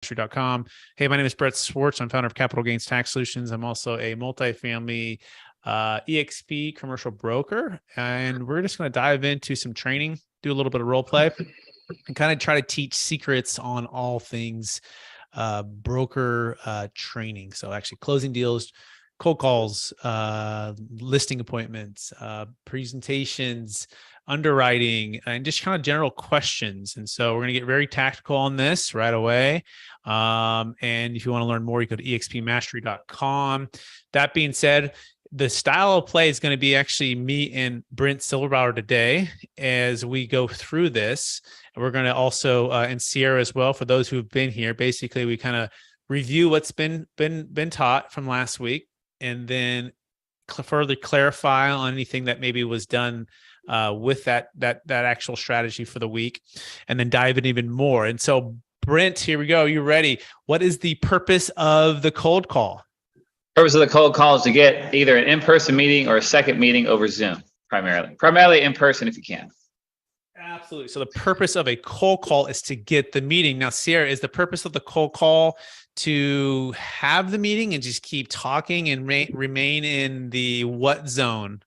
eXp.com. Hey, my name is Brett Swartz. I'm founder of Capital Gains Tax Solutions. I'm also a multifamily eXp commercial broker. And we're just going to dive into some training, do a little bit of role play, and kind of try to teach secrets on all things broker training. So actually closing deals, cold calls, listing appointments, presentations, underwriting, and just kind of general questions. And so we're going to get very tactical on this right away. And if you want to learn more, you go to expmastery.com. That being said, the style of play is going to be actually me and Brent Silverbauer today as we go through this. And we're going to also, and Sierra as well, for those who've been here, basically we kind of review what's been taught from last week, and then further clarify on anything that maybe was done with that actual strategy for the week, and then dive in even more. And so, Brent, here we go. You ready? What is the purpose of the cold call? Purpose of the cold call is to get either an in-person meeting or a second meeting over Zoom, primarily in person if you can. Absolutely. So the purpose of a cold call is to get the meeting. Now, Sierra, is the purpose of the cold call to have the meeting and just keep talking and remain in the what zone?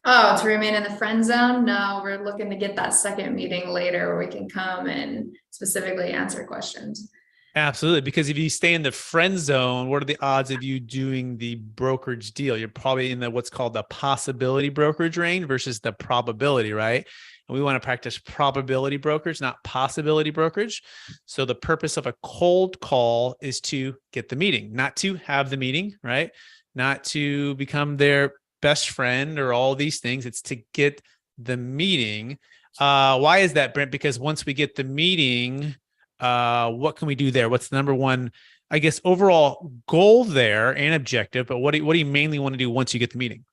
Oh, to remain in the friend zone? No, we're looking to get that second meeting later where we can come and specifically answer questions. Absolutely. Because if you stay in the friend zone, what are the odds of you doing the brokerage deal? You're probably in the what's called the possibility brokerage range versus the probability, right? And we want to practice probability brokerage, not possibility brokerage. So the purpose of a cold call is to get the meeting, not to have the meeting, right? Not to become their best friend or all these things. It's to get the meeting. Why is that, Brent? Because once we get the meeting, what can we do there? What's the number one, I guess, overall goal there and objective? But what do you mainly want to do once you get the meeting?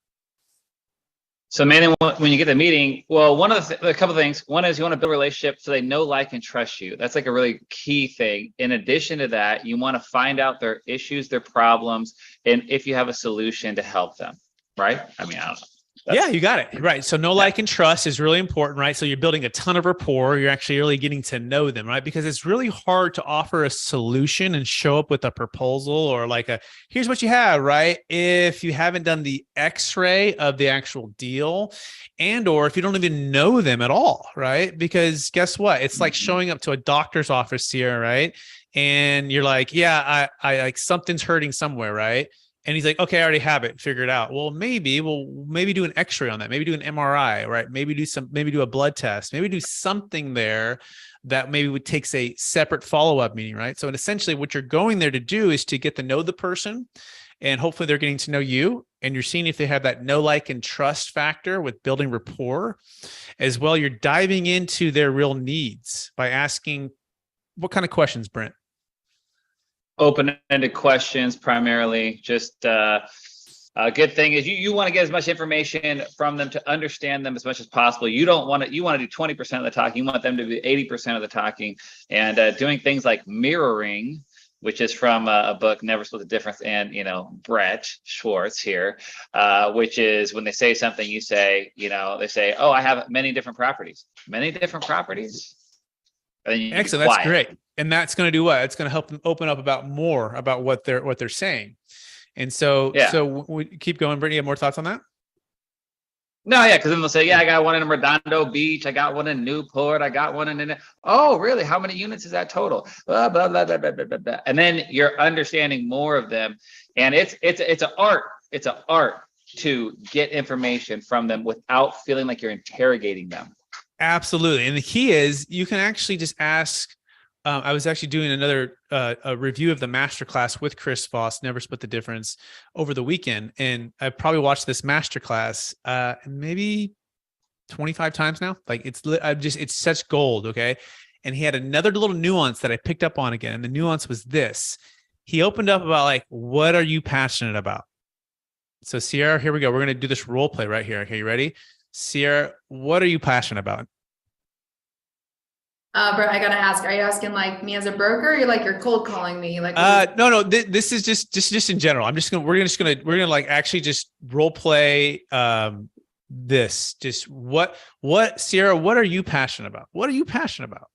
So mainly when you get the meeting, well, one of a couple of things. One is you want to build a relationship so they know, like, and trust you. That's like a really key thing. In addition to that, you want to find out their issues, their problems, and if you have a solution to help them, right? I mean, I don't know. Yeah, you got it. Right. So know, like, and trust is really important, right? So you're building a ton of rapport. You're actually really getting to know them, right? Because it's really hard to offer a solution and show up with a proposal or like here's what you have, right? If you haven't done the X-ray of the actual deal, and or if you don't even know them at all, right? Because guess what? It's like showing up to a doctor's office here, right? And you're like, yeah, I like something's hurting somewhere, right? And he's like, okay, I already have it figured out. Well, maybe do an X-ray on that. Maybe do an MRI, right? Maybe do a blood test. Maybe do something there that maybe would takes a separate follow-up meeting, right? So essentially what you're going there to do is to get to know the person, and hopefully they're getting to know you, and you're seeing if they have that know, like, and trust factor with building rapport. As well, you're diving into their real needs by asking what kind of questions, Brent? Open-ended questions, primarily. Just a good thing is you want to get as much information from them to understand them as much as possible. You want to do 20% of the talking. You want them to do 80% of the talking, and doing things like mirroring, which is from a book, Never Split the Difference, and Brett Schwartz here, which is when they say something, you say, they say, oh, I have many different properties. Many different properties. Excellent. That's great. And that's going to do what? It's going to help them open up about what they're saying. And so, yeah. So we keep going. Brittany, you have more thoughts on that? No, yeah, because then they'll say, yeah, I got one in Redondo Beach, I got one in Newport, I got one in. Oh, really? How many units is that total? Blah, blah, blah, blah, blah, blah, blah. And then you're understanding more of them, and it's an art. It's an art to get information from them without feeling like you're interrogating them. Absolutely. And the key is you can actually just ask. I was actually doing another a review of the masterclass with Chris Voss, Never Split the Difference, over the weekend. And I probably watched this masterclass maybe 25 times now. Like it's such gold. Okay. And he had another little nuance that I picked up on again. And the nuance was this. He opened up about like, what are you passionate about? So Sierra, here we go. We're going to do this role play right here. Okay. You ready? Sierra, what are you passionate about? Brett, I gotta ask, are you asking like me as a broker, or you're cold calling me? Like, no, this is just in general. We're gonna like actually just role play this. Just what Sierra, what are you passionate about? What are you passionate about?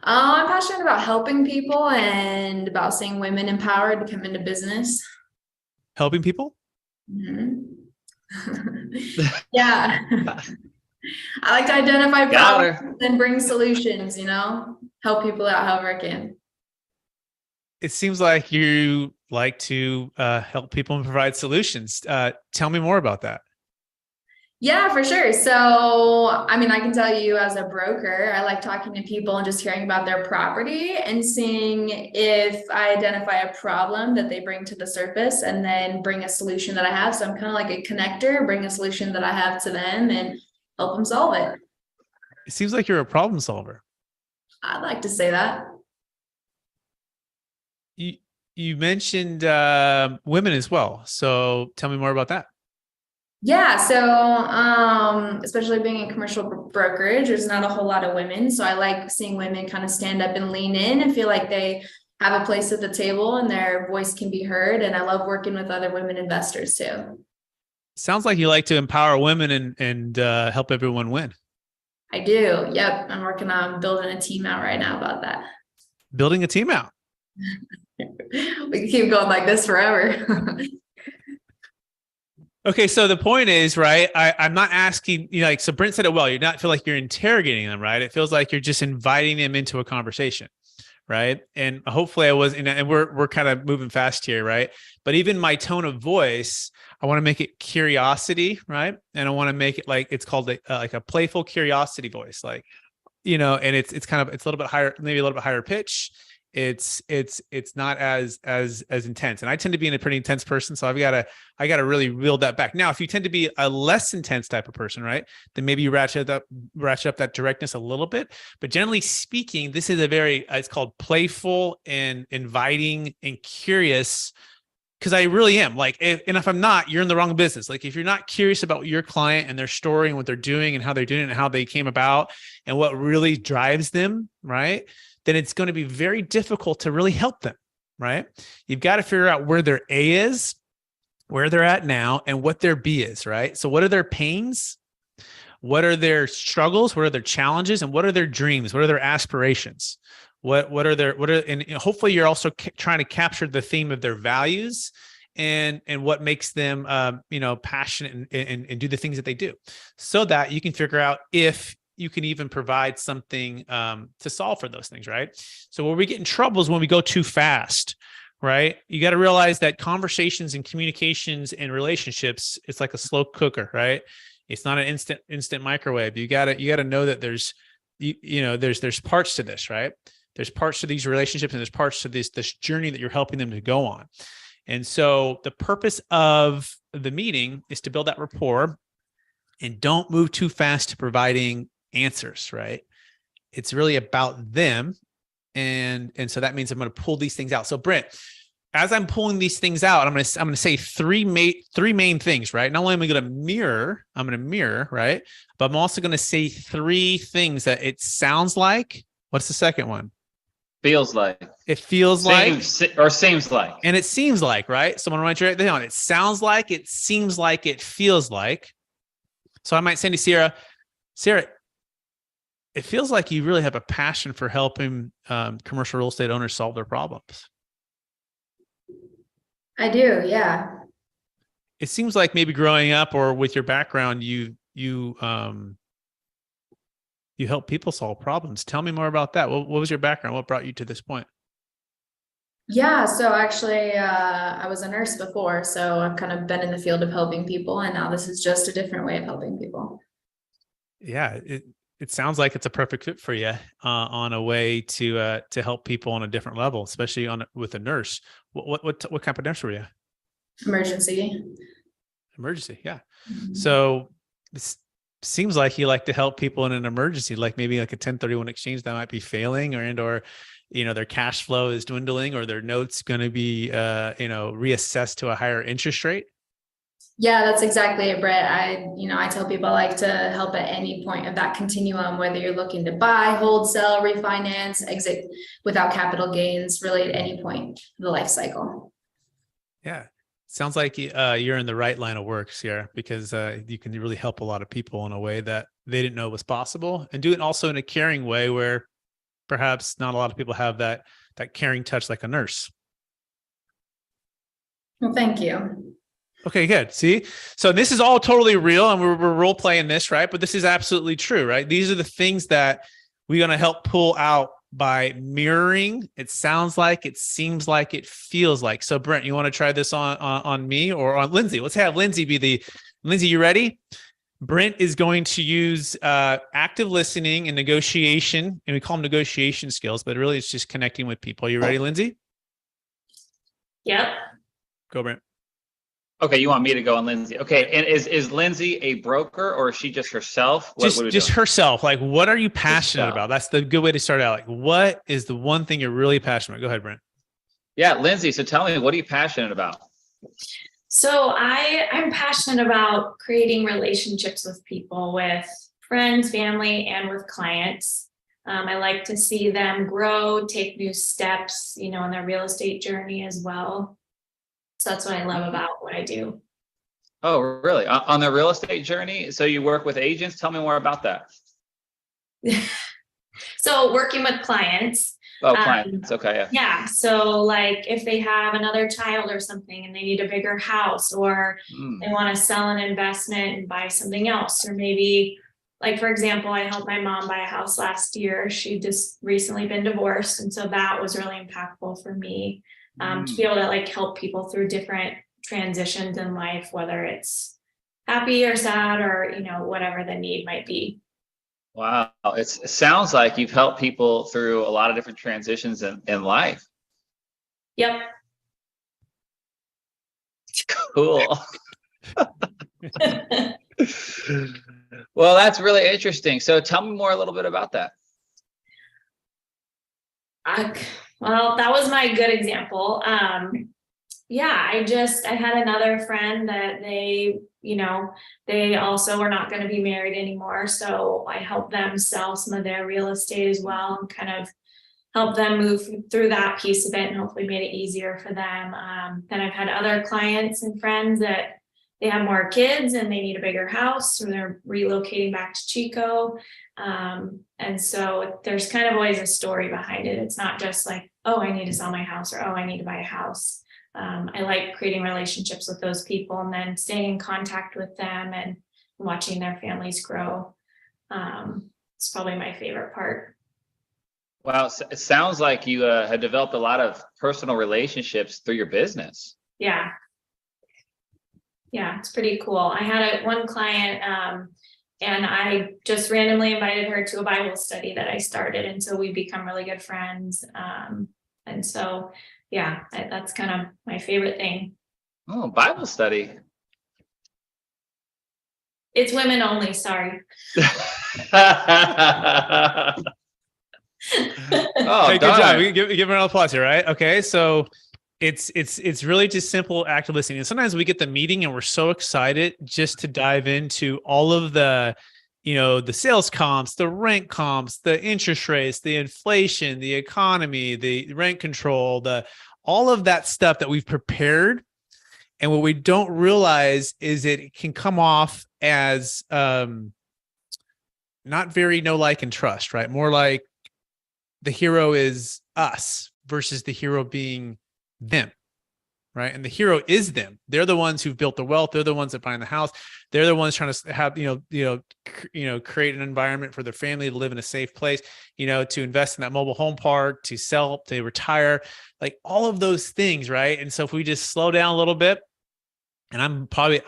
I'm passionate about helping people and about seeing women empowered to come into business. Helping people? Mhm. Yeah. I like to identify Got her. problems and bring solutions, help people out however I can. It seems like you like to help people and provide solutions. Tell me more about that. Yeah, for sure. So, I mean, I can tell you as a broker, I like talking to people and just hearing about their property and seeing if I identify a problem that they bring to the surface and then bring a solution that I have. So I'm kind of like a connector, bring a solution that I have to them and help them solve it. It seems like you're a problem solver. I'd like to say that. You mentioned women as well. So tell me more about that. Yeah, so especially being in commercial brokerage, there's not a whole lot of women. So I like seeing women kind of stand up and lean in and feel like they have a place at the table and their voice can be heard. And I love working with other women investors too. Sounds like you like to empower women and help everyone win. I do. Yep. I'm working on building a team out right now about that. Building a team out. We can keep going like this forever. Okay, so the point is, right, I'm not asking, like, so Brent said it well, you're not feel like you're interrogating them, right? It feels like you're just inviting them into a conversation, right? And hopefully I was, and we're kind of moving fast here, right? But even my tone of voice, I want to make it curiosity, right? And I want to make it like, it's called like a playful curiosity voice, like, and it's a little bit higher, maybe a little bit higher pitch. It's not as intense, and I tend to be a pretty intense person, so I got to really reel that back. Now, if you tend to be a less intense type of person, right, then maybe you ratchet up that directness a little bit. But generally speaking, this is it's called playful and inviting and curious, because I really am like, if I'm not, you're in the wrong business. Like if you're not curious about your client and their story and what they're doing and how they're doing it and how they came about and what really drives them, right, then it's going to be very difficult to really help them, right? You've got to figure out where their A is, where they're at now, and what their B is, right? So what are their pains? What are their struggles? What are their challenges? And what are their dreams? What are their aspirations? And hopefully you're also trying to capture the theme of their values and what makes them, passionate and do the things that they do, so that you can figure out if you can even provide something to solve for those things, right? So where we get in trouble is when we go too fast, right? You got to realize that conversations and communications and relationships, it's like a slow cooker, right? It's not an instant microwave. You got to know that there's parts to this, right? There's parts to these relationships and there's parts to this journey that you're helping them to go on. And so the purpose of the meeting is to build that rapport, and don't move too fast to providing answers, right? It's really about them. And so that means I'm going to pull these things out. So Brent, as I'm pulling these things out, I'm going to say three main things, right? Not only am I going to mirror, right? But I'm also going to say three things that it sounds like. What's the second one? Feels like. It feels like. Or seems like. And it seems like, right? So I'm going to write it down. It sounds like, it seems like, it feels like. So I might say to Sierra, it feels like you really have a passion for helping commercial real estate owners solve their problems. I do, yeah. It seems like maybe growing up or with your background, you help people solve problems. Tell me more about that. What was your background? What brought you to this point? Yeah, so actually, I was a nurse before, so I've kind of been in the field of helping people, and now this is just a different way of helping people. Yeah, it sounds like it's a perfect fit for you on a way to help people on a different level, especially with a nurse. What kind of nurse were you? Emergency, yeah. Mm-hmm. So this seems like you like to help people in an emergency, like maybe like a 1031 exchange that might be failing, or their cash flow is dwindling, or their note's going to be reassessed to a higher interest rate. Yeah, that's exactly it, Brett. I tell people I like to help at any point of that continuum, whether you're looking to buy, hold, sell, refinance, exit without capital gains, really at any point of the life cycle. Yeah. Sounds like you're in the right line of work, Sierra, because you can really help a lot of people in a way that they didn't know was possible, and do it also in a caring way where perhaps not a lot of people have that caring touch like a nurse. Well, thank you. Okay, good. See, so this is all totally real, and we're role playing this, right? But this is absolutely true, right? These are the things that we're going to help pull out by mirroring. It sounds like, it seems like, it feels like. So, Brent, you want to try this on me or on Lindsay? Let's have Lindsay be Lindsay, you ready? Brent is going to use active listening and negotiation, and we call them negotiation skills, but really it's just connecting with people. You ready, Lindsay? Yep. Go, Brent. Okay, you want me to go on Lindsay? Okay, and is Lindsay a broker or is she just herself? What are we Just doing? herself. Like, what are you passionate Herself. about? That's the good way to start out. Like, what is the one thing you're really passionate about? Go ahead, Brent. Yeah, Lindsay. So tell me, what are you passionate about? So I'm passionate about creating relationships with people, with friends, family, and with clients. I like to see them grow, take new steps, in their real estate journey as well. So that's what I love about what I do. Oh, really? On the real estate journey? So you work with agents? Tell me more about that. So working with clients. Oh, clients. Okay, yeah. Yeah. So like if they have another child or something and they need a bigger house, or they want to sell an investment and buy something else, or maybe like, for example, I helped my mom buy a house last year. She just recently been divorced. And so that was really impactful for me. To be able to like help people through different transitions in life, whether it's happy or sad or, whatever the need might be. Wow. It sounds like you've helped people through a lot of different transitions in life. Yep. Cool. Well, that's really interesting. So tell me more a little bit about that. Well, that was my good example. Yeah, I had another friend that they also were not going to be married anymore. So I helped them sell some of their real estate as well and kind of help them move through that piece of it and hopefully made it easier for them. Then I've had other clients and friends that they have more kids and they need a bigger house, and they're relocating back to Chico. And so there's kind of always a story behind it. It's not just like, oh, I need to sell my house, or, oh, I need to buy a house. I like creating relationships with those people and then staying in contact with them and watching their families grow. It's probably my favorite part. Wow. It sounds like you had developed a lot of personal relationships through your business. Yeah. Yeah, it's pretty cool. I had one client, and I just randomly invited her to a Bible study that I started. And so we become really good friends. And so, yeah, that's kind of my favorite thing. Oh, Bible study. It's women only, sorry. Oh, hey, good job. We give her an applause here, right? Okay, so it's really just simple active listening. And sometimes we get the meeting and we're so excited just to dive into all of the, the sales comps, the rent comps, the interest rates, the inflation, the economy, the rent control, all of that stuff that we've prepared. And what we don't realize is it can come off as not very know, like, and trust, right? More like the hero is us versus the hero being them, right? And the hero is them. They're the ones who've built the wealth. They're the ones that buy the house. They're the ones trying to have, create an environment for their family to live in a safe place, to invest in that mobile home park, to sell, to retire, like all of those things, right? And so if we just slow down a little bit, and I'm like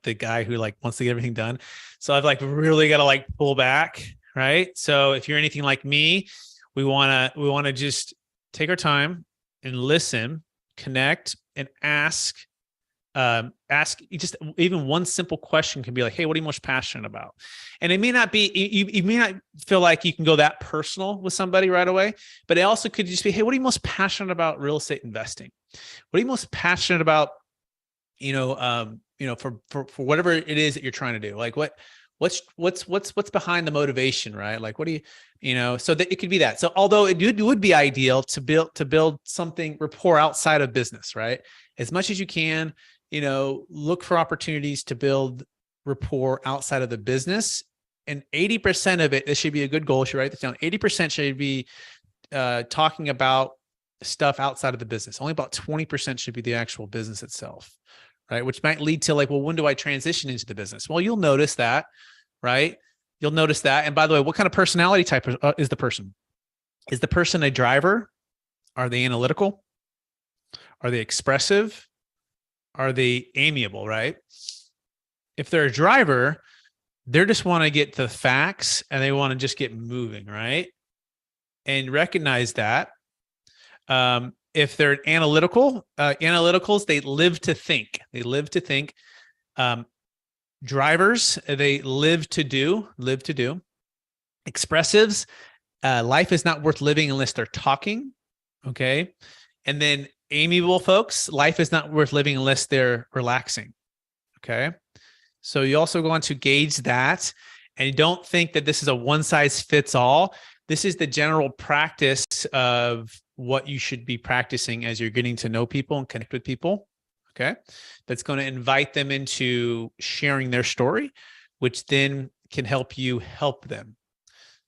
the guy who like wants to get everything done. So I've like really got to like pull back, right? So if you're anything like me, we want to just take our time and listen, connect, and ask just even one simple question can be like, hey, what are you most passionate about? And it may not be, you may not feel like you can go that personal with somebody right away, but it also could just be, hey, what are you most passionate about real estate investing? What are you most passionate about, for whatever it is that you're trying to do? Like what's behind the motivation, right? Like, what do you, so that it could be that. So although it would be ideal to build something rapport outside of business, right? As much as you can, look for opportunities to build rapport outside of the business And 80% of it, this should be a good goal. You should write this down. 80% should be talking about stuff outside of the business. Only about 20% should be the actual business itself, right? Which might lead to like, well, when do I transition into the business? Well, you'll notice that, right? You'll notice that. And by the way, what kind of personality type is the person? Is the person a driver? Are they analytical? Are they expressive? Are they amiable, right? If they're a driver, they just want to get the facts and they want to just get moving, right? And recognize that. If they're analytical, analyticals, they live to think. They live to think. Drivers, they live to do. Expressives, life is not worth living unless they're talking. Okay. And then amiable folks, life is not worth living unless they're relaxing. Okay. So you also go on to gauge that, and you don't think that this is a one size fits all. This is the general practice of what you should be practicing as you're getting to know people and connect with people. Okay. That's going to invite them into sharing their story, which then can help you help them.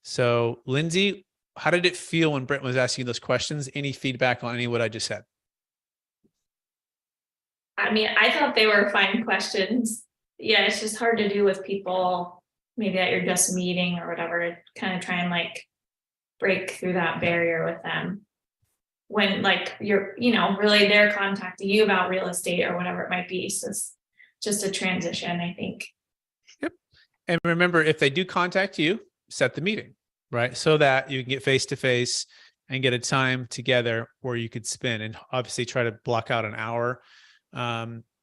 So Lindsay, how did it feel when Brent was asking those questions? Any feedback on any of what I just said? I mean, I thought they were fine questions. Yeah, it's just hard to do with people maybe that you're just meeting or whatever, to kind of try and like break through that barrier with them when like you're, really they're contacting you about real estate or whatever it might be. So it's just a transition, I think. Yep. And remember, if they do contact you, set the meeting, right? So that you can get face-to-face and get a time together where you could spend, and obviously try to block out an hour,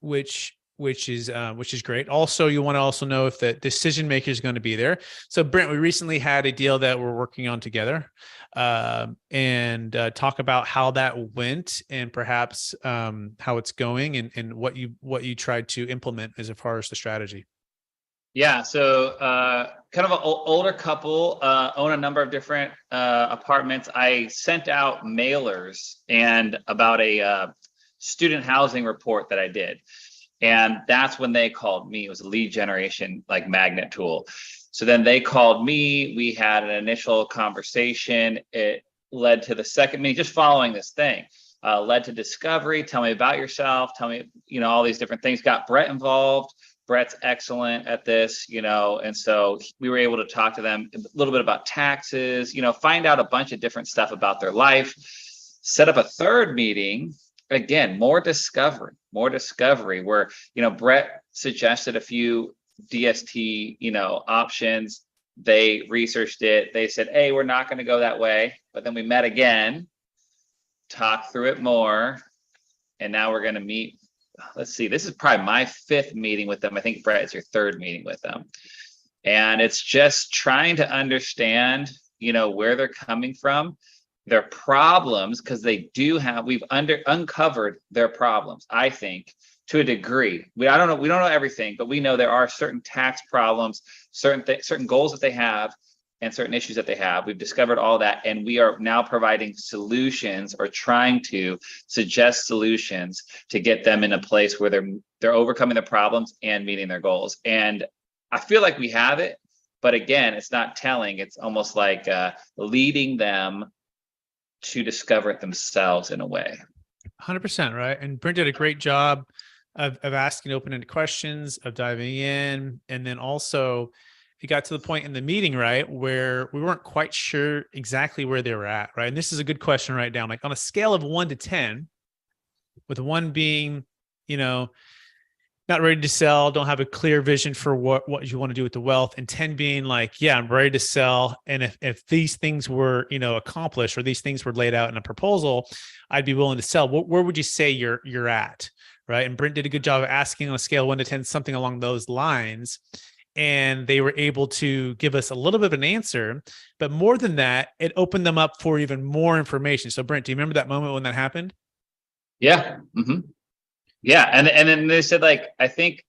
which is great. Also, you want to also know if the decision maker is going to be there. So Brent, we recently had a deal that we're working on together, and talk about how that went and perhaps how it's going and what you tried to implement as far as the strategy. Yeah, so kind of an older couple own a number of different apartments. I sent out mailers and about a student housing report that I did. And that's when they called me. It was a lead generation like magnet tool. So then they called me. We had an initial conversation. It led to the second meeting, just following this thing. Led to discovery. Tell me about yourself. Tell me, all these different things. Got Brett involved. Brett's excellent at this, and so we were able to talk to them a little bit about taxes, find out a bunch of different stuff about their life, set up a third meeting. Again, more discovery where, Brett suggested a few DST, options. They researched it. They said, hey, we're not going to go that way. But then we met again, talked through it more. And now we're going to meet. Let's see, this is probably my fifth meeting with them. I think Brett, it's your third meeting with them. And it's just trying to understand, where they're coming from, their problems, because we've uncovered their problems, I think, to a degree. We don't know everything, but we know there are certain tax problems, certain goals that they have, and certain issues that they have. We've discovered all that, and we are now providing solutions or trying to suggest solutions to get them in a place where they're overcoming their problems and meeting their goals. And I feel like we have it, but again, it's not telling. It's almost like leading them to discover it themselves in a way. 100%, right? And Brent did a great job of asking open-ended questions, of diving in, and then also it got to the point in the meeting, right, where we weren't quite sure exactly where they were at, right? And this is a good question to write down. Like on a scale of 1 to 10, with 1 being, not ready to sell, don't have a clear vision for what you want to do with the wealth, and 10 being like, yeah, I'm ready to sell. And if these things were, accomplished, or these things were laid out in a proposal, I'd be willing to sell. Where would you say you're at, right? And Brent did a good job of asking on a scale of 1 to 10, something along those lines. And they were able to give us a little bit of an answer, but more than that, it opened them up for even more information. So Brent, do you remember that moment when that happened? Yeah. Mm-hmm. Yeah. And then they said, I think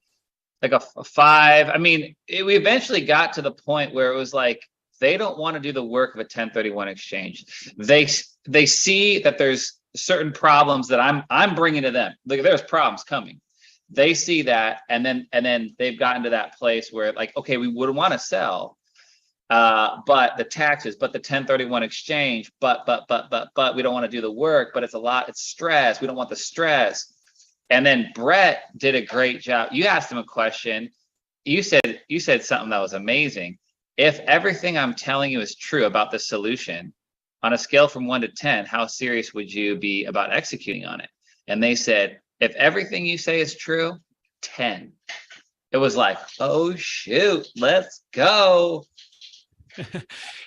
like a 5. I mean, we eventually got to the point where it was like, they don't want to do the work of a 1031 exchange. They see that there's certain problems that I'm bringing to them. Like there's problems coming. They see that, and then they've gotten to that place where like, okay, we would want to sell, but the taxes, but the 1031 exchange, but we don't want to do the work, but it's a lot, it's stress. We don't want the stress. And then Brett did a great job. You asked him a question. You said something that was amazing. If everything I'm telling you is true about the solution, on a scale from 1 to 10, how serious would you be about executing on it? And they said, if everything you say is true, 10. It was like, oh shoot, let's go.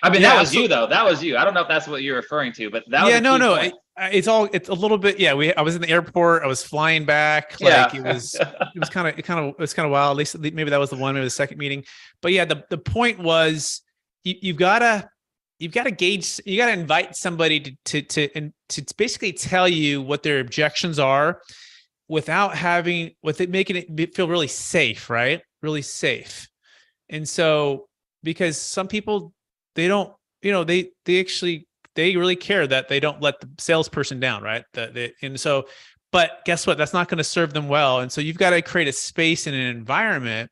I mean, that was you though. That was you. I don't know if that's what you're referring to, but that was no. It's a little bit. Yeah, I was in the airport. I was flying back. Like it was kind of wild. At least maybe that was the one, maybe the second meeting. But yeah, the point was you've got to gauge. You got to invite somebody to basically tell you what their objections are, without making it feel really safe, right? Really safe. And so, because some people, they don't, they really care that they don't let the salesperson down, right? But guess what? That's not going to serve them well. And so you've got to create a space and an environment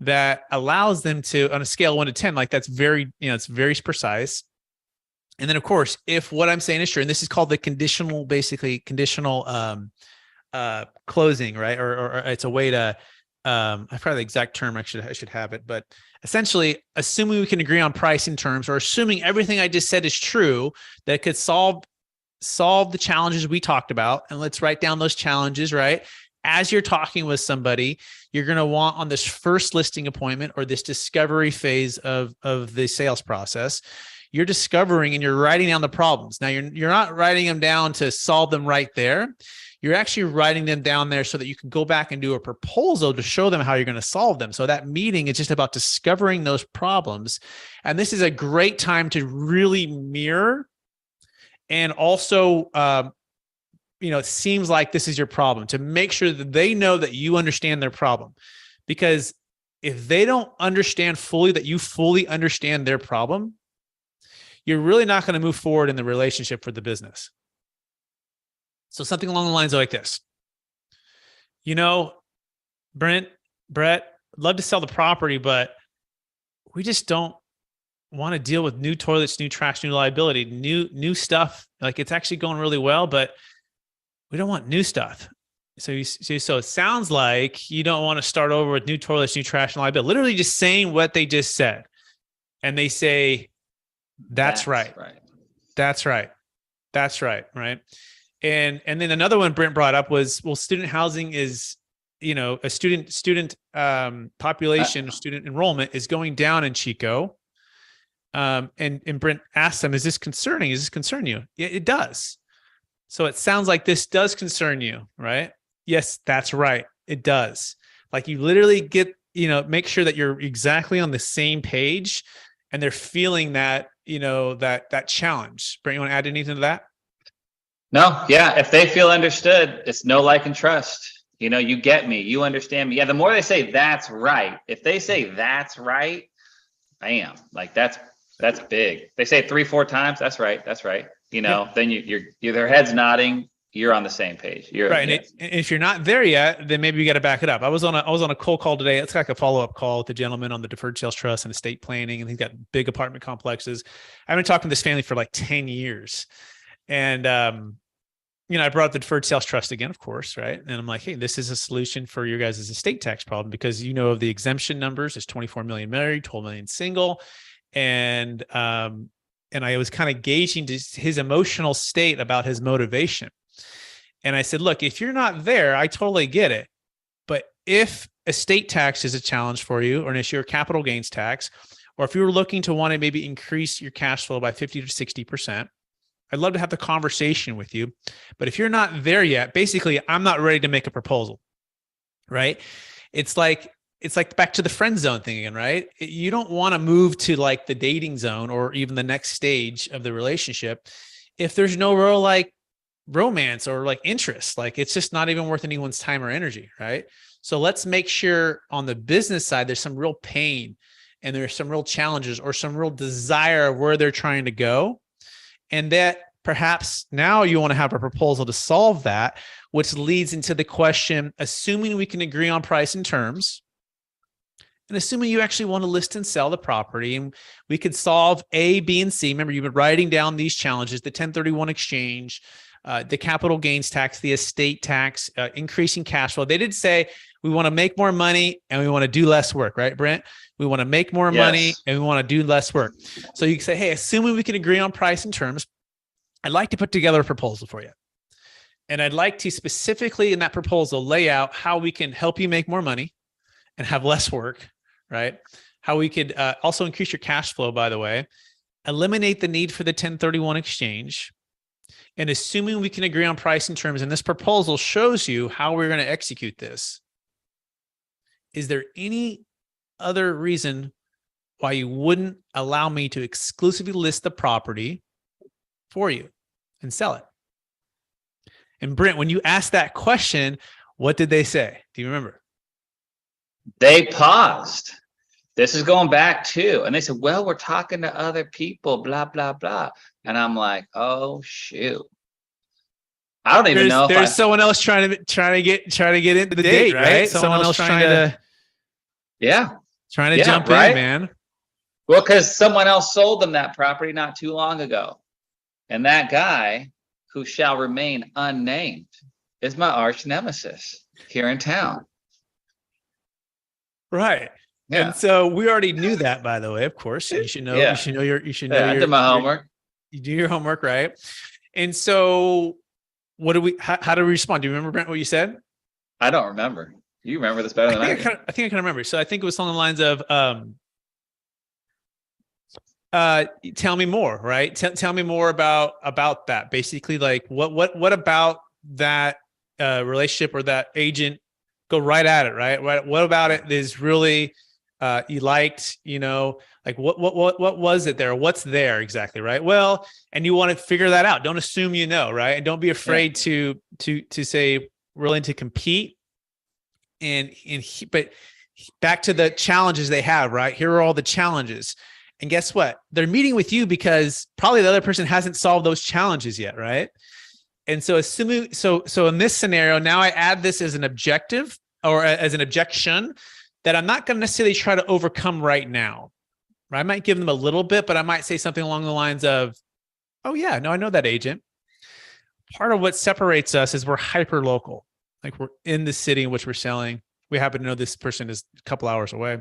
that allows them to, on a scale of 1 to 10, like that's very, it's very precise. And then of course, if what I'm saying is true, and this is called the conditional closing, right? Or it's a way to, I forgot the exact term. I should have it, but essentially assuming we can agree on pricing terms, or assuming everything I just said is true, that could solve the challenges we talked about. And let's write down those challenges, right? As you're talking with somebody, you're going to want on this first listing appointment or this discovery phase of the sales process, you're discovering and you're writing down the problems. Now you're not writing them down to solve them right there. You're actually writing them down there so that you can go back and do a proposal to show them how you're going to solve them. So that meeting is just about discovering those problems. And this is a great time to really mirror. And also, it seems like this is your problem, to make sure that they know that you understand their problem. Because if they don't understand fully that you fully understand their problem, you're really not going to move forward in the relationship for the business. So something along the lines of like this, Brett, love to sell the property, but we just don't want to deal with new toilets, new trash, new liability, new stuff. Like it's actually going really well, but we don't want new stuff. So it sounds like you don't want to start over with new toilets, new trash, and liability. Literally just saying what they just said. And they say, that's right. That's right. Right. And then another one Brent brought up was, well, student housing is, a student population, student enrollment is going down in Chico. And Brent asked them, is this concerning? Does this concern you? Yeah, it does. So it sounds like this does concern you, right? Yes, that's right. It does. Like you literally get, make sure that you're exactly on the same page and they're feeling that, that challenge. Brent, you want to add anything to that? No, yeah. If they feel understood, it's know, like, and trust. You get me, you understand me. Yeah. The more they say that's right, if they say that's right, bam, like that's big. They say it 3-4 times. That's right. Then you're their head's nodding. You're on the same page. You're right. Yes. And if you're not there yet, then maybe you got to back it up. I was on a cold call today. It's like a follow-up call with the gentleman on the deferred sales trust and estate planning. And he's got big apartment complexes. I've been talking to this family for like 10 years. And, I brought up the deferred sales trust again, of course, right? And I'm like, hey, this is a solution for your guys' estate tax problem because of the exemption numbers. There's 24 million married, 12 million single. And I was kind of gauging his emotional state about his motivation. And I said, look, if you're not there, I totally get it. But if estate tax is a challenge for you or an issue or capital gains tax, or if you were looking to want to maybe increase your cash flow by 50 to 60%, I'd love to have the conversation with you. But if you're not there yet, basically, I'm not ready to make a proposal, right? It's like back to the friend zone thing again, right? You don't want to move to like the dating zone or even the next stage of the relationship if there's no real like romance or like interest. Like it's just not even worth anyone's time or energy, right? So let's make sure on the business side, there's some real pain and there's some real challenges or some real desire of where they're trying to go. And that perhaps now you want to have a proposal to solve that, which leads into the question, assuming we can agree on price and terms, And assuming you actually want to list and sell the property, and we could solve A, B, and C. Remember, you've been writing down these challenges: the 1031 exchange, the capital gains tax, the estate tax, increasing cash flow. They did say we want to make more money and we want to do less work, right, Brent? We want to make more money and we want to do less work. So you can say, hey, assuming we can agree on price and terms, I'd like to put together a proposal for you. And I'd like to specifically in that proposal lay out how we can help you make more money and have less work, right? How we could also increase your cash flow, by the way, eliminate the need for the 1031 exchange. And assuming we can agree on price and terms, and this proposal shows you how we're going to execute this, is there any other reason why you wouldn't allow me to exclusively list the property for you and sell it? And Brent, when you asked that question, what did they say? Do you remember? They paused. This is going back too. And they said, well, we're talking to other people, blah, blah, blah. And I'm like, oh, shoot. I don't even know if there's someone else trying to get into the date, right? Someone else trying to jump in, man. Well, because someone else sold them that property not too long ago. And that guy, who shall remain unnamed, is my arch nemesis here in town. Right. Yeah. And so we already knew that, by the way, of course. You should know, I did my homework. You do your homework, right? And so how do we respond? Do you remember, Brent, what you said? I don't remember. You remember this better than I do. I think I can remember. So I think it was along the lines of, tell me more, right? Tell me more about that. Basically, like what about that relationship or that agent? Go right at it, right? What about it is really you liked? Like what was it there? What's there exactly, right? Well, and you want to figure that out. Don't assume you know, right? And don't be afraid to say we're willing to compete. But back to the challenges they have, right? Here are all the challenges. And guess what? They're meeting with you because probably the other person hasn't solved those challenges yet, right? And so assuming, so in this scenario, now I add this as an objective or as an objection that I'm not going to necessarily try to overcome right now. Right? I might give them a little bit, but I might say something along the lines of, oh yeah, no, I know that agent. Part of what separates us is we're hyper local. Like we're in the city in which we're selling. We happen to know this person is a couple hours away.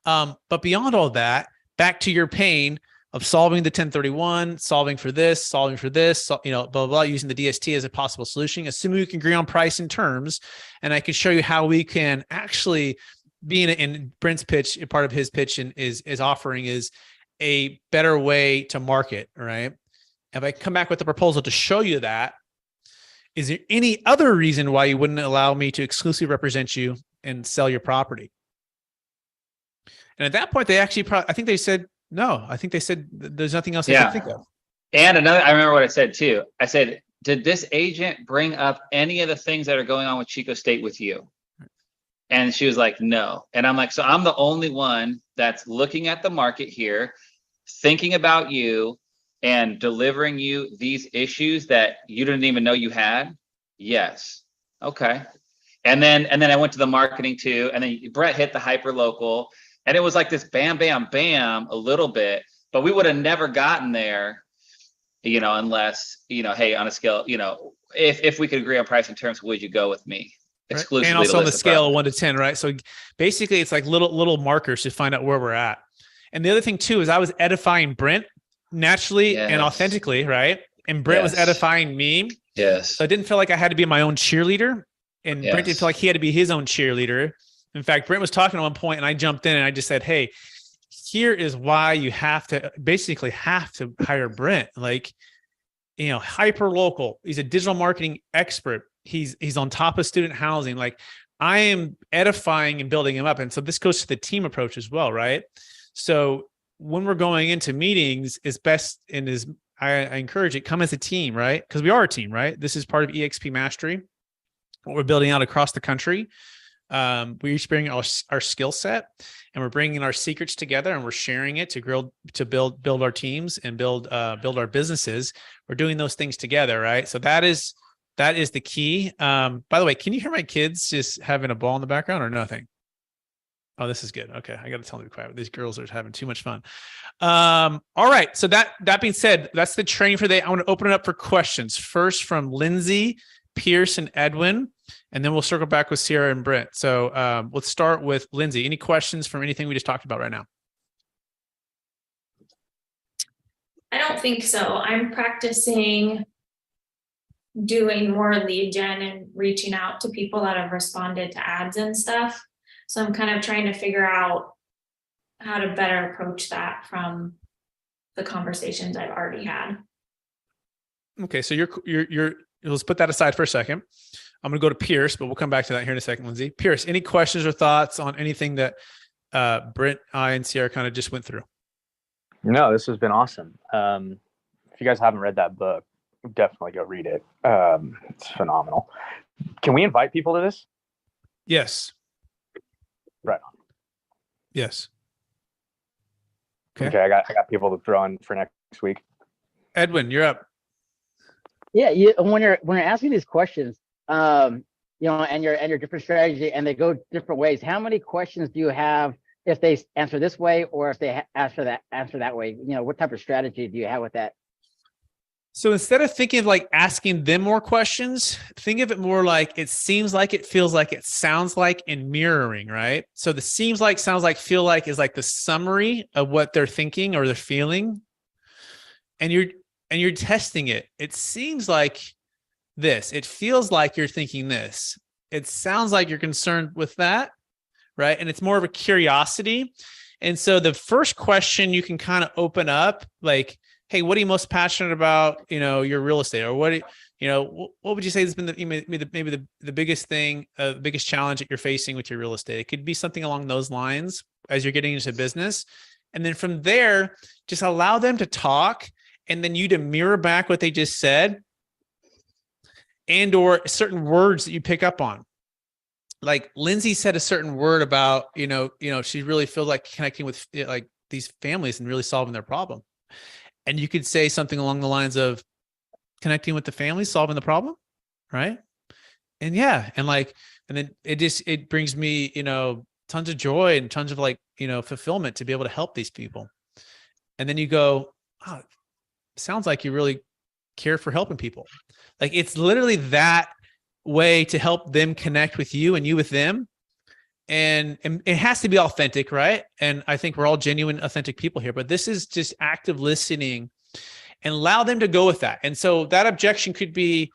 But beyond all that, back to your pain of solving the 1031, solving for this, blah, blah, blah, using the DST as a possible solution, assuming we can agree on price and terms. And I can show you how we can actually be in Brent's pitch, part of his pitch and is offering is a better way to market, right? If I come back with a proposal to show you that, is there any other reason why you wouldn't allow me to exclusively represent you and sell your property? And at that point, they actually I think they said, no, I think they said there's nothing else I can think of. And I remember what I said too. I said, did this agent bring up any of the things that are going on with Chico State with you? And she was like, no. And I'm like, so I'm the only one that's looking at the market here, thinking about you and delivering you these issues that you didn't even know you had? Yes. Okay. And then I went to the marketing too. And then Brett hit the hyper local. And it was like this bam, bam, bam, a little bit, but we would have never gotten there, unless, hey, on a scale, if we could agree on price and terms, would you go with me? Exclusively. And also on the scale of 1 to 10, right? So basically it's like little markers to find out where we're at. And the other thing too, is I was edifying Brent naturally and authentically, right? And Brent was edifying me. Yes. So I didn't feel like I had to be my own cheerleader, and Brent didn't feel like he had to be his own cheerleader. In fact, Brent was talking at one point and I jumped in and I just said, hey, here is why you have to hire Brent. Like, hyper local. He's a digital marketing expert. He's on top of student housing. Like, I am edifying and building him up. And so this goes to the team approach as well, right? So when we're going into meetings, it's best I encourage it, come as a team, right? Because we are a team, right? This is part of eXp Mastery, what we're building out across the country. We each bring our skill set, and we're bringing our secrets together, and we're sharing it to build our teams and build our businesses. We're doing those things together, right? So that is the key. By the way, can you hear my kids just having a ball in the background or nothing? Oh, this is good. Okay. I got to tell them to be quiet. These girls are having too much fun. All right. So that being said, that's the training for the day. I want to open it up for questions. First from Lindsay, Pierce, and Edwin, and then we'll circle back with Sierra and Brent. So let's start with Lindsay. Any questions from anything we just talked about right now? I don't think so. I'm practicing doing more lead gen and reaching out to people that have responded to ads and stuff. So I'm kind of trying to figure out how to better approach that from the conversations I've already had. Okay, so you're let's put that aside for a second. I'm going to go to Pierce, but we'll come back to that here in a second, Lindsay. Pierce, any questions or thoughts on anything that Brent, I, and Sierra kind of just went through? No, this has been awesome. If you guys haven't read that book, definitely go read it. It's phenomenal. Can we invite people to this? Yes. Right on. Yes. Okay, I got people to throw in for next week. Edwin, you're up. Yeah, when you're asking these questions, and your different strategy, and they go different ways. How many questions do you have if they answer this way, or if they answer that way? What type of strategy do you have with that? So instead of thinking of like asking them more questions, think of it more like it seems like, it feels like, it sounds like, and mirroring, right? So the seems like, sounds like, feel like is like the summary of what they're thinking or they're feeling. And you're testing it. It seems like this. It feels like you're thinking this. It sounds like you're concerned with that, right? And it's more of a curiosity. And so the first question you can kind of open up like, hey, what are you most passionate about? Your real estate, or what would you say has been maybe the biggest thing, the biggest challenge that you're facing with your real estate? It could be something along those lines as you're getting into business. And then from there, just allow them to talk, and then you to mirror back what they just said, and or certain words that you pick up on. Like Lindsay said a certain word about, she really feels like connecting with like these families and really solving their problem. And you could say something along the lines of connecting with the family, solving the problem, right? And then it brings me, tons of joy and tons of fulfillment to be able to help these people. And then you go, oh, sounds like you really care for helping people. Like it's literally that way to help them connect with you and you with them. And it has to be authentic, right? And I think we're all genuine, authentic people here, but this is just active listening and allow them to go with that. And so that objection could be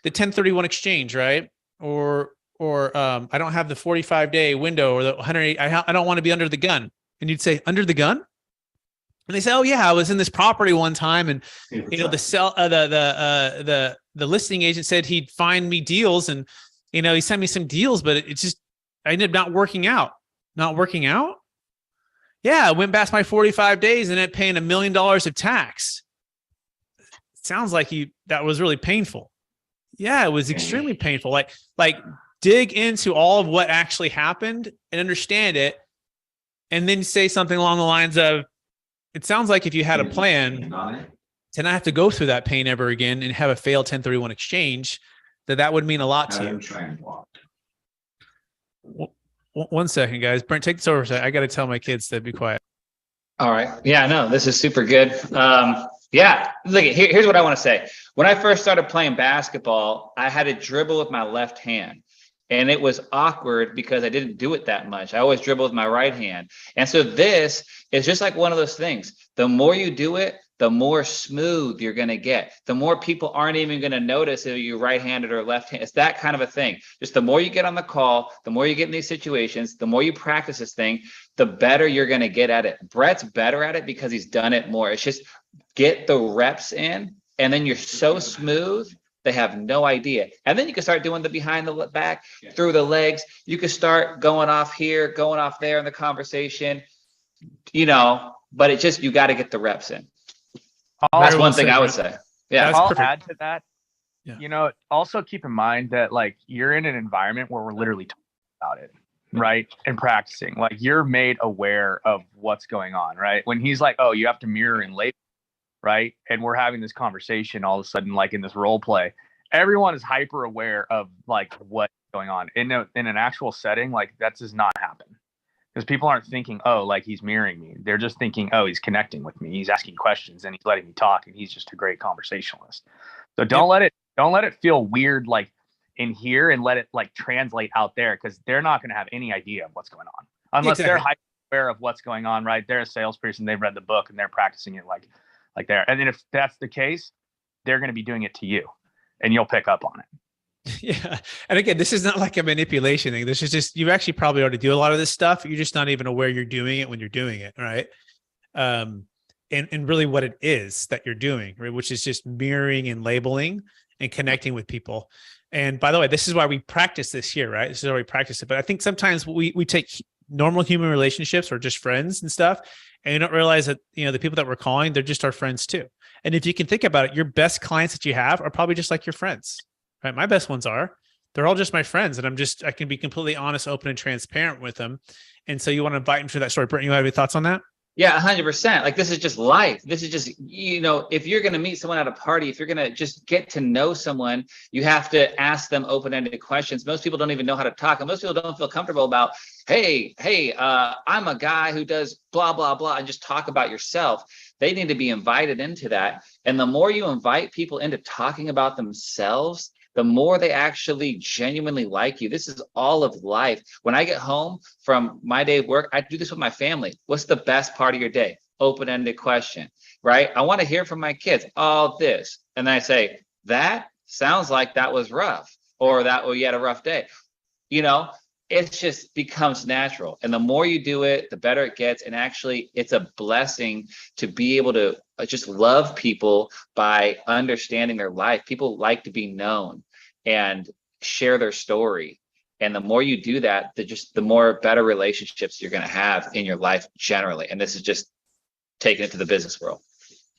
the 1031 exchange, right? Or I don't have the 45-day window, or the 108. I don't want to be under the gun. And you'd say, under the gun? And they say, oh yeah, I was in this property one time, and the listing agent said he'd find me deals, and he sent me some deals, but it's just I ended up not working out. Not working out? Yeah, I went past my 45 days and ended up paying $1 million of tax. Sounds like that was really painful. Yeah, it was extremely painful. Like dig into all of what actually happened and understand it, and then say something along the lines of, it sounds like if you had a plan to not have to go through that pain ever again and have a failed 1031 exchange, that would mean a lot to you. One second, guys. Brent, take this over. I got to tell my kids to be quiet. All right. Yeah, no, this is super good. Yeah, look, here's what I want to say. When I first started playing basketball, I had to dribble with my left hand. And it was awkward because I didn't do it that much. I always dribble with my right hand. And so this is just like one of those things. The more you do it, the more smooth you're going to get. The more people aren't even going to notice if you're right-handed or left-handed. It's that kind of a thing. Just the more you get on the call, the more you get in these situations, the more you practice this thing, the better you're going to get at it. Brett's better at it because he's done it more. It's just get the reps in, and then you're so smooth, they have no idea. And then you can start doing the behind the back, through the legs. You can start going off here, going off there in the conversation, but it just, you got to get the reps in. That's one thing I would say. Yeah. I'll add to that. Yeah. Also keep in mind that like you're in an environment where we're literally talking about it, right? And practicing. Like you're made aware of what's going on, right? When he's like, oh, you have to mirror and label, right? And we're having this conversation all of a sudden, like in this role play, everyone is hyper aware of like what's going on. In an actual setting, like that does not happen. because people aren't thinking, oh, like he's mirroring me. They're just thinking, oh, he's connecting with me. He's asking questions and he's letting me talk, and he's just a great conversationalist. So don't let it feel weird, like in here, and let it like translate out there, because they're not going to have any idea of what's going on unless they're hyper aware of what's going on, right? They're a salesperson. They've read the book and they're practicing it like there. And then if that's the case, they're going to be doing it to you and you'll pick up on it. Yeah. And again, this is not like a manipulation thing. This is just, you actually probably already do a lot of this stuff. You're just not even aware you're doing it when you're doing it. Right. And really what it is that you're doing, right? Which is just mirroring and labeling and connecting with people. And by the way, this is why we practice this here, right? This is why we practice it. But I think sometimes we take normal human relationships or just friends and stuff, and you don't realize that, the people that we're calling, they're just our friends too. And if you can think about it, your best clients that you have are probably just like your friends, right? My best ones they're all just my friends, and I can be completely honest, open, and transparent with them. And so you want to invite them to that story. Brent, you have any thoughts on that? Yeah, 100%. Like, this is just life. This is just, if you're going to meet someone at a party, if you're going to just get to know someone, you have to ask them open-ended questions. Most people don't even know how to talk, and most people don't feel comfortable about, hey, I'm a guy who does blah, blah, blah, and just talk about yourself. They need to be invited into that. And the more you invite people into talking about themselves, the more they actually genuinely like you. This is all of life. When I get home from my day of work, I do this with my family. What's the best part of your day? Open-ended question, right? I want to hear from my kids, all this. And then I say, that sounds like that was rough, or you had a rough day. It just becomes natural. And the more you do it, the better it gets. And actually, it's a blessing to be able to just love people by understanding their life. People like to be known and share their story. And the more you do that, the more better relationships you're going to have in your life generally. And this is just taking it to the business world.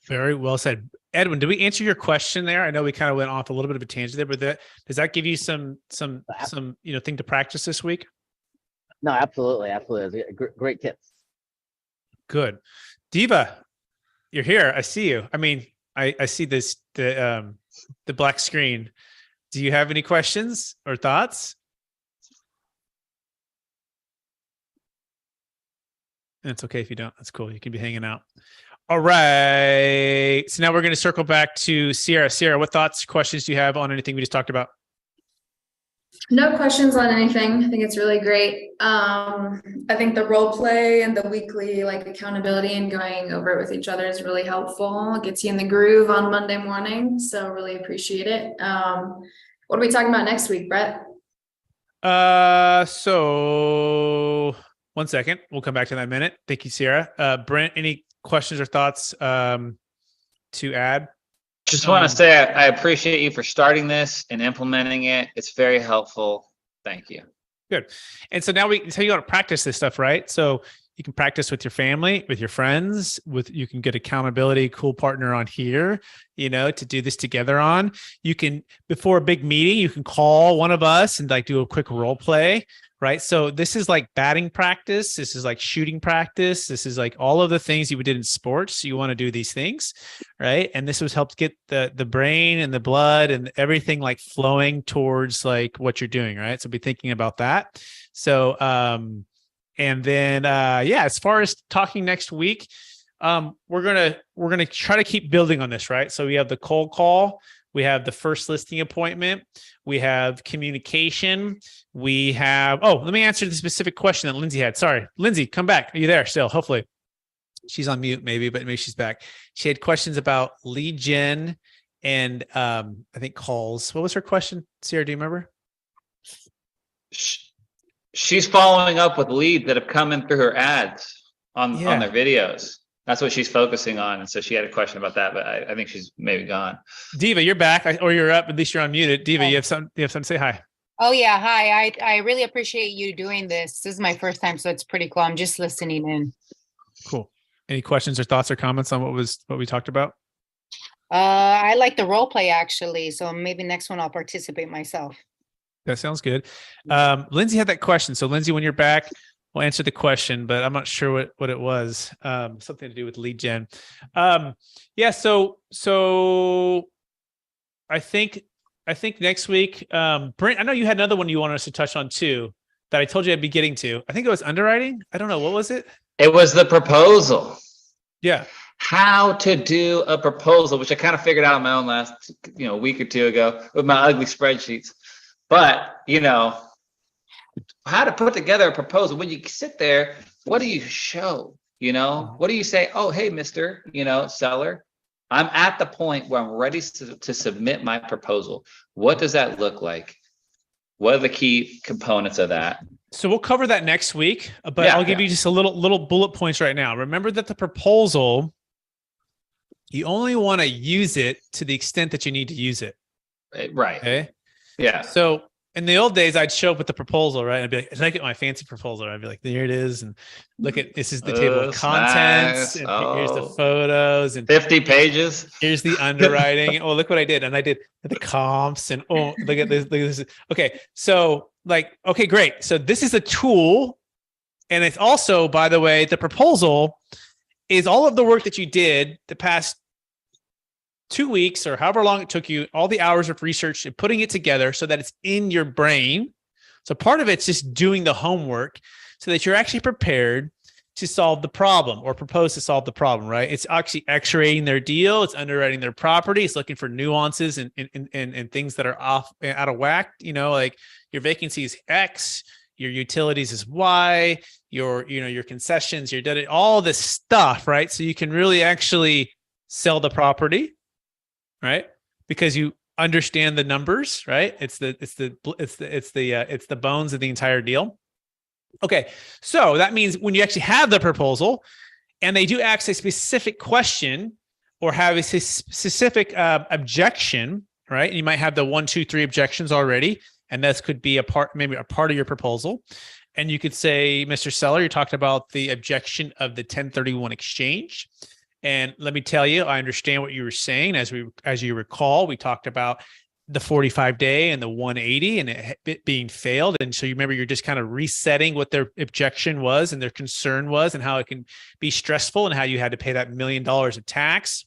Very well said. Edwin, did we answer your question there? I know we kind of went off a little bit of a tangent there, but does that give you some thing to practice this week? No, absolutely. Absolutely. Great tips. Good. Diva, you're here. I see you. I mean, I see the black screen. Do you have any questions or thoughts? And it's okay if you don't. That's cool. You can be hanging out. All right. So now we're going to circle back to Sierra. Sierra, what thoughts, questions do you have on anything we just talked about? No questions on anything. I think it's really great. I think the role play and the weekly accountability and going over it with each other is really helpful. It gets you in the groove on Monday morning. So really appreciate it. What are we talking about next week, Brett? So 1 second. We'll come back to that in a minute. Thank you, Sierra. Brent, any questions or thoughts to add? Just want to say I appreciate you for starting this and implementing it. It's very helpful. Thank you. Good. And so now you got to practice this stuff, right? So you can practice with your family, with your friends, you can get accountability, cool partner on here, to do this together on. You can, before a big meeting, you can call one of us and do a quick role play, right? So this is like batting practice. This is like shooting practice. This is like all of the things you did in sports. You want to do these things, right? And this was helped get the brain and the blood and everything flowing towards what you're doing, right? So be thinking about that. So, and then, as far as talking next week, we're gonna try to keep building on this, right? So we have the cold call, we have the first listing appointment, we have communication, we have. Oh, let me answer the specific question that Lindsay had. Sorry, Lindsay, come back. Are you there still? Hopefully, she's on mute, maybe, but maybe she's back. She had questions about lead gen and I think calls. What was her question, Sierra? Do you remember? She's following up with leads that have come in through her ads on their videos. That's what she's focusing on. And so she had a question about that, but I think she's maybe gone. Diva, you're back, or you're up. At least you're unmuted. Diva, you have something to say? Hi. Oh yeah, hi. I really appreciate you doing this. This is my first time, so it's pretty cool. I'm just listening in. Cool. Any questions or thoughts or comments on what we talked about? I like the role play actually, so maybe next one I'll participate myself. That sounds good. Lindsay had that question. So Lindsay, when you're back, we'll answer the question, but I'm not sure what it was. Something to do with lead gen. So I think next week, Brent, I know you had another one you wanted us to touch on too. that I told you I'd be getting to. I think it was underwriting. I don't know. What was it? It was the proposal. Yeah. How to do a proposal, which I kind of figured out on my own last, week or two ago with my ugly spreadsheets. But, how to put together a proposal. When you sit there, what do you show? What do you say? Oh, hey, Mr. Seller, I'm at the point where I'm ready to submit my proposal. What does that look like? What are the key components of that? So we'll cover that next week, but I'll give you just a little bullet points right now. Remember that the proposal, you only want to use it to the extent that you need to use it. Right. Okay. Yeah. So in the old days, I'd show up with the proposal, right? I'd be like, look at my fancy proposal. I'd be like, there it is. And look at, this is the table of contents. Nice. And here's the photos. And 50 pages. Here's the underwriting. Oh, look what I did. And I did the comps and look at this. Look at this. Okay. So okay, great. So this is a tool. And it's also, by the way, the proposal is all of the work that you did the past 2 weeks or however long it took you, all the hours of research and putting it together so that it's in your brain. So part of it's just doing the homework so that you're actually prepared to solve the problem or propose to solve the problem, right? It's actually X-raying their deal. It's underwriting their property. It's looking for nuances and things that are off, out of whack. Like your vacancy is X, your utilities is Y, your concessions, your debt, all this stuff, right? So you can really actually sell the property, right? Because you understand the numbers, right? It's the bones of the entire deal. Okay, so that means when you actually have the proposal and they do ask a specific question or have a specific objection, right? And you might have the 1, 2, 3 objections already, and this could be maybe a part of your proposal. And you could say, Mr. Seller, you talked about the objection of the 1031 exchange. And let me tell you, I understand what you were saying. As you recall, we talked about the 45-day and the 180 and it being failed. And so you remember you're just kind of resetting what their objection was and their concern was and how it can be stressful and how you had to pay that $1 million of tax.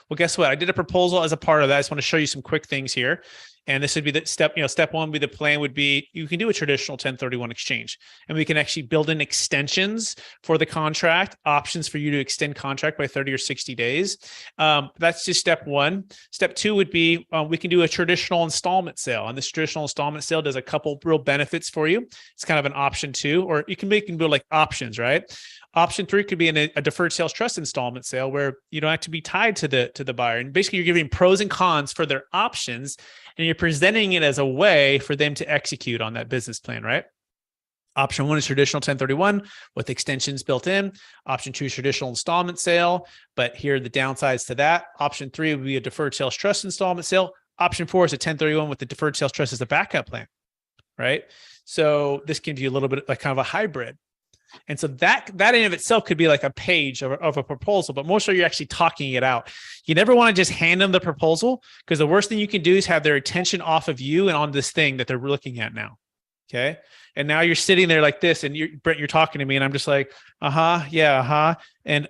Well, guess what? I did a proposal as a part of that. I just want to show you some quick things here. And this would be the step, step one would be the plan would be you can do a traditional 1031 exchange and we can actually build in extensions for the contract, options for you to extend contract by 30 or 60 days. That's just step one. Step two would be we can do a traditional installment sale. And this traditional installment sale does a couple real benefits for you. It's kind of an option two, or you can build like options, right? Option three could be a deferred sales trust installment sale where you don't have to be tied to the buyer. And basically you're giving pros and cons for their options and you're presenting it as a way for them to execute on that business plan, right? Option one is traditional 1031 with extensions built in. Option two is traditional installment sale, but here are the downsides to that. Option three would be a deferred sales trust installment sale. Option four is a 1031 with the deferred sales trust as the backup plan, right? So this gives you a little bit like kind of a hybrid. And so that in of itself could be like a page of a proposal, but mostly you're actually talking it out. You never want to just hand them the proposal because the worst thing you can do is have their attention off of you and on this thing that they're looking at now. Okay. And now you're sitting there like this and Brent, you're talking to me and I'm just like, yeah, and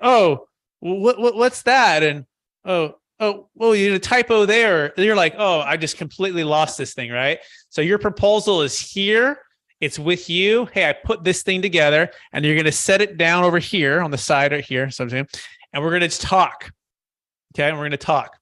what's that? And well, you did a typo there. And you're like, I just completely lost this thing, right? So your proposal is here. It's with you. Hey, I put this thing together and you're going to set it down over here on the side right here. So I'm saying, and we're going to talk. Okay. And we're going to talk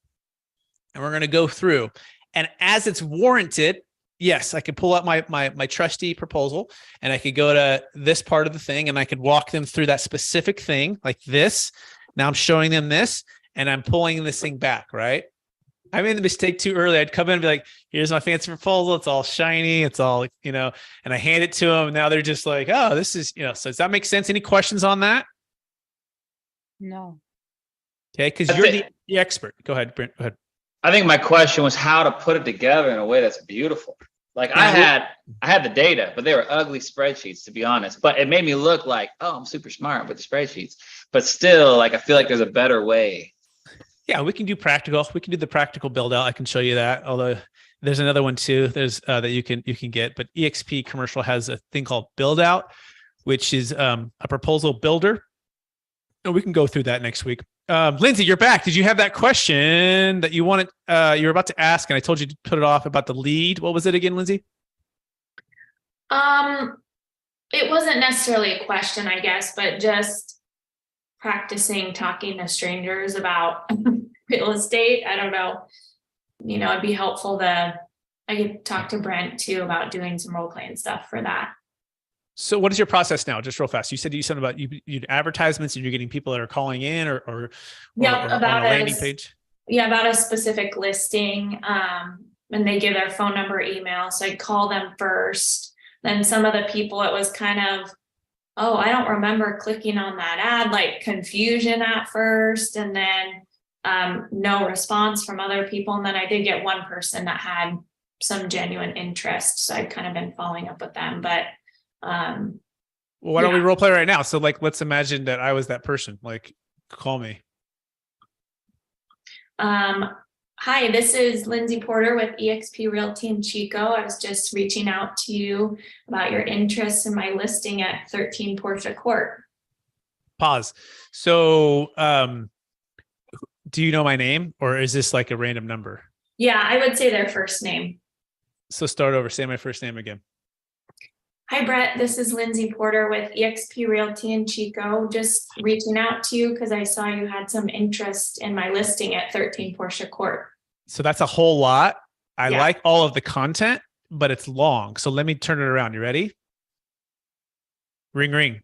and we're going to go through. And as it's warranted, yes, I could pull up my trustee proposal and I could go to this part of the thing and I could walk them through that specific thing like this. Now I'm showing them this and I'm pulling this thing back, right? I made the mistake too early. I'd come in and be like, here's my fancy proposal. It's all shiny. It's all, and I hand it to them. And now they're just like, oh, this is, so does that make sense? Any questions on that? No. Okay. Cause you're the expert. Go ahead, Brent. Go ahead. I think my question was how to put it together in a way that's beautiful. Like I had the data, but they were ugly spreadsheets to be honest, but it made me look like, I'm super smart with the spreadsheets, but still like, I feel like there's a better way. Yeah, we can do practical. We can do the practical build out. I can show you that. Although there's another one too. There's that you can get. But eXp Commercial has a thing called build out, which is a proposal builder. And we can go through that next week. Lindsay, you're back. Did you have that question that you wanted? You were about to ask, and I told you to put it off about the lead. What was it again, Lindsay? it wasn't necessarily a question, I guess, but just practicing talking to strangers about real estate. I don't know. It'd be helpful I could talk to Brent too about doing some role playing stuff for that. So what is your process now? Just real fast. You said you said about you advertisements and you're getting people that are calling in or About on a landing page. Yeah, about a specific listing. And they give their phone number, email. So I call them first. Then some of the people, it was kind of, oh, I don't remember clicking on that ad, like confusion at first. And then no response from other people. And then I did get one person that had some genuine interest. So I've kind of been following up with them, but well, why don't we role play right now? So like, let's imagine that I was that person, like call me. Hi, this is Lindsay Porter with eXp Realty in Chico. I was just reaching out to you about your interest in my listing at 13 Portia Court. Pause. So, do you know my name or is this like a random number? Yeah, I would say their first name. So start over, say my first name again. Hi, Brett. This is Lindsay Porter with eXp Realty in Chico. Just reaching out to you because I saw you had some interest in my listing at 13 Portia Court. So that's a whole lot. I Yeah. like all of the content, but it's long. So let me turn it around. You ready? Ring, ring.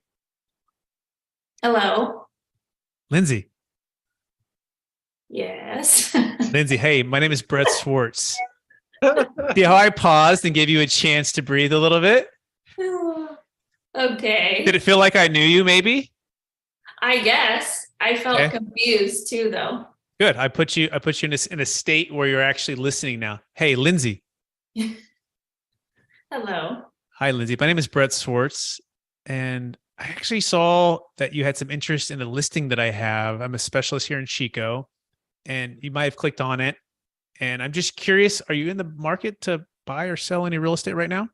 Hello. Lindsay. Yes. Lindsay, hey, my name is Brett Swartz. See how I paused and gave you a chance to breathe a little bit? Okay. Did it feel like I knew you maybe? I guess. I felt Okay. confused too, though. Good. I put you in a state where you're actually listening now. Hey, Lindsay. Hello. Hi, Lindsay. My name is Brett Swartz, and I actually saw that you had some interest in a listing that I have. I'm a specialist here in Chico, and you might have clicked on it. And I'm just curious, are you in the market to buy or sell any real estate right now?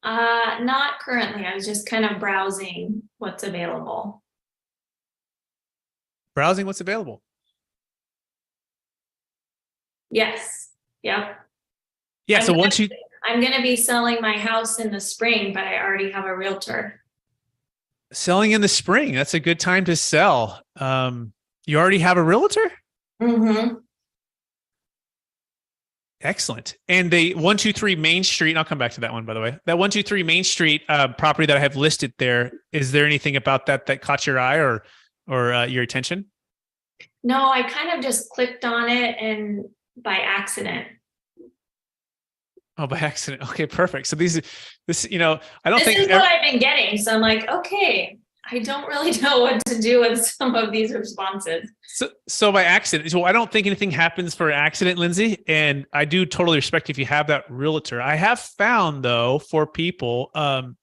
Not currently. I was just kind of browsing what's available. Browsing what's available. Yes. Yep. Yeah. So once you, I'm going to be selling my house in the spring, but I already have a realtor. selling in the spring, that's a good time to sell. You already have a realtor? Mm-hmm. Excellent. And the 123 Main Street, and I'll come back to that one, by the way. That 123 Main Street property that I have listed there, is there anything about that caught your eye or your attention? No, I kind of just clicked on it and by accident. Oh, by accident. Okay, perfect. So this, I don't This think is what I've been getting. So I'm like, okay, I don't really know what to do with some of these responses. so by accident. So I don't think anything happens for accident, Lindsay. And I do totally respect if you have that realtor. I have found though, for people, that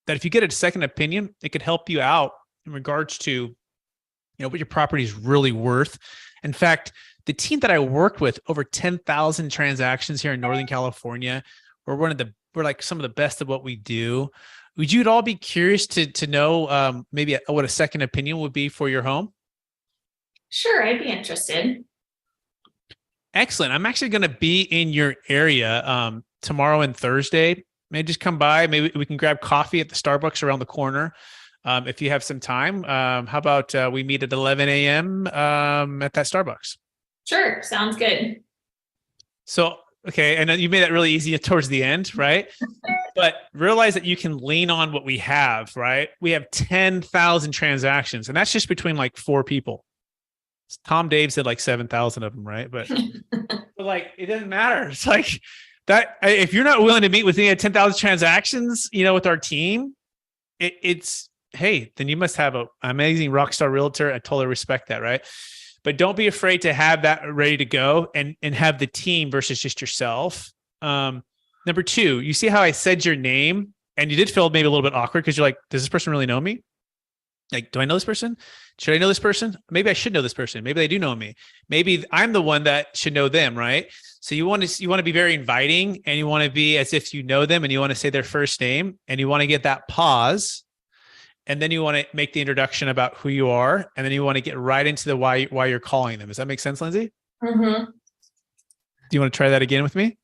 if you get a second opinion, it could help you out in regards to, what your property is really worth. In fact, the team that I worked with, over 10,000 transactions here in Northern California, we're like some of the best at what we do. Would you at all be curious to know maybe what a second opinion would be for your home? Sure, I'd be interested. Excellent. I'm actually going to be in your area tomorrow and Thursday. Maybe just come by. Maybe we can grab coffee at the Starbucks around the corner. If you have some time, how about we meet at 11 a.m. At that Starbucks? Sure, sounds good. So, okay. And you made that really easy towards the end, right? But realize that you can lean on what we have, right? We have 10,000 transactions, and that's just between like 4 people. Tom Dave said like 7,000 of them, right? But like, it doesn't matter. It's like that. If you're not willing to meet with me at 10,000 transactions, with our team, it's, hey, then you must have an amazing rock star realtor. I totally respect that, right? But don't be afraid to have that ready to go and have the team versus just yourself. Number 2, you see how I said your name and you did feel maybe a little bit awkward because you're like, does this person really know me? Like, do I know this person? Should I know this person? Maybe I should know this person. Maybe they do know me. Maybe I'm the one that should know them, right? So you want to be very inviting and you want to be as if you know them and you want to say their first name and you want to get that pause. And then you want to make the introduction about who you are. And then you want to get right into the why you're calling them. Does that make sense, Lindsay? Mm-hmm. Do you want to try that again with me?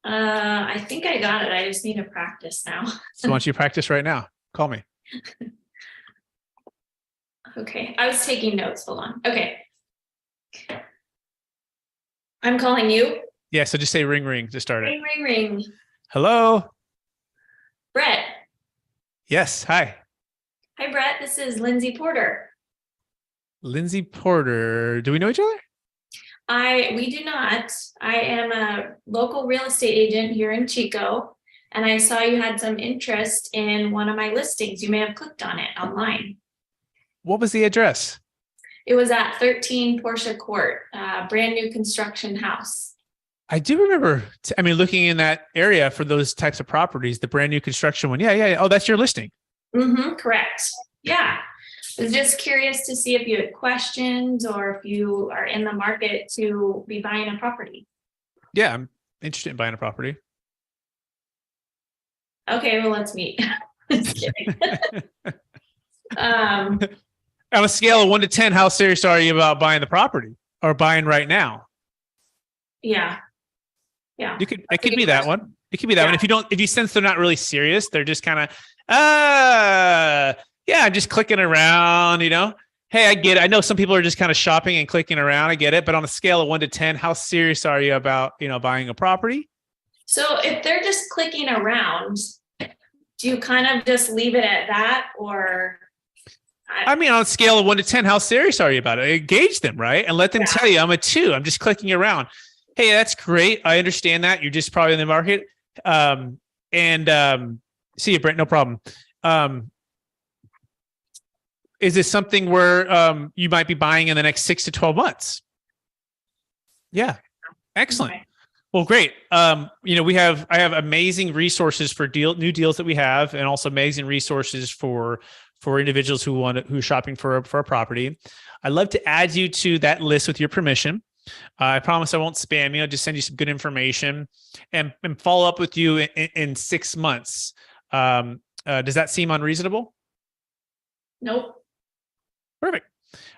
I think I got it. I just need to practice now. So why don't you practice right now? Call me. Okay, I was taking notes. Hold on. Okay. I'm calling you. Yeah. So just say ring, ring to start it. Ring, ring, ring. Hello. Brett. Yes. Hi. Hi, Brett. This is Lindsay Porter. Lindsay Porter. Do we know each other? We do not. I am a local real estate agent here in Chico, and I saw you had some interest in one of my listings. You may have clicked on it online. What was the address? It was at 13 Portia Court, brand new construction house. I do remember, looking in that area for those types of properties, the brand new construction one. Yeah. Oh, that's your listing. Mm-hmm, correct. Yeah. I was just curious to see if you had questions or if you are in the market to be buying a property. Yeah, I'm interested in buying a property. Okay, well, let's meet. Just kidding. On a scale of 1 to 10, how serious are you about buying the property or buying right now? Yeah. It could be that one. It could be that one. If you sense they're not really serious, they're just kind of, I'm just clicking around, Hey, I get it. I know some people are just kind of shopping and clicking around. I get it. But on a scale of 1 to 10, how serious are you about, buying a property? So if they're just clicking around, do you kind of just leave it at that, or? On a scale of 1 to 10, how serious are you about it? Engage them, right? And let them tell you, I'm a 2. I'm just clicking around. Hey, that's great. I understand that. You're just probably in the market. See you, Brent. No problem. Is this something where you might be buying in the next 6 to 12 months? Yeah. Excellent. Okay. Well, great. I have amazing resources for new deals that we have, and also amazing resources for individuals who are shopping for a property. I'd love to add you to that list with your permission. I promise I won't spam you. I'll just send you some good information and follow up with you in 6 months. Does that seem unreasonable? Nope. Perfect.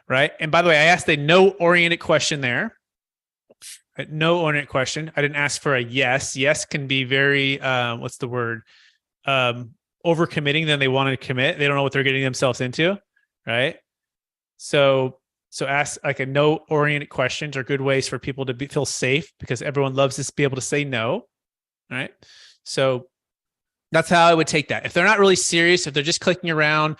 Right. And by the way, I asked a no-oriented question there. A no-oriented question. I didn't ask for a yes. Yes can be very, what's the word? Overcommitting than they want to commit. They don't know what they're getting themselves into. Right. So ask like a no-oriented questions are good ways for people to feel safe, because everyone loves to be able to say no. All right. So that's how I would take that. If they're not really serious, if they're just clicking around,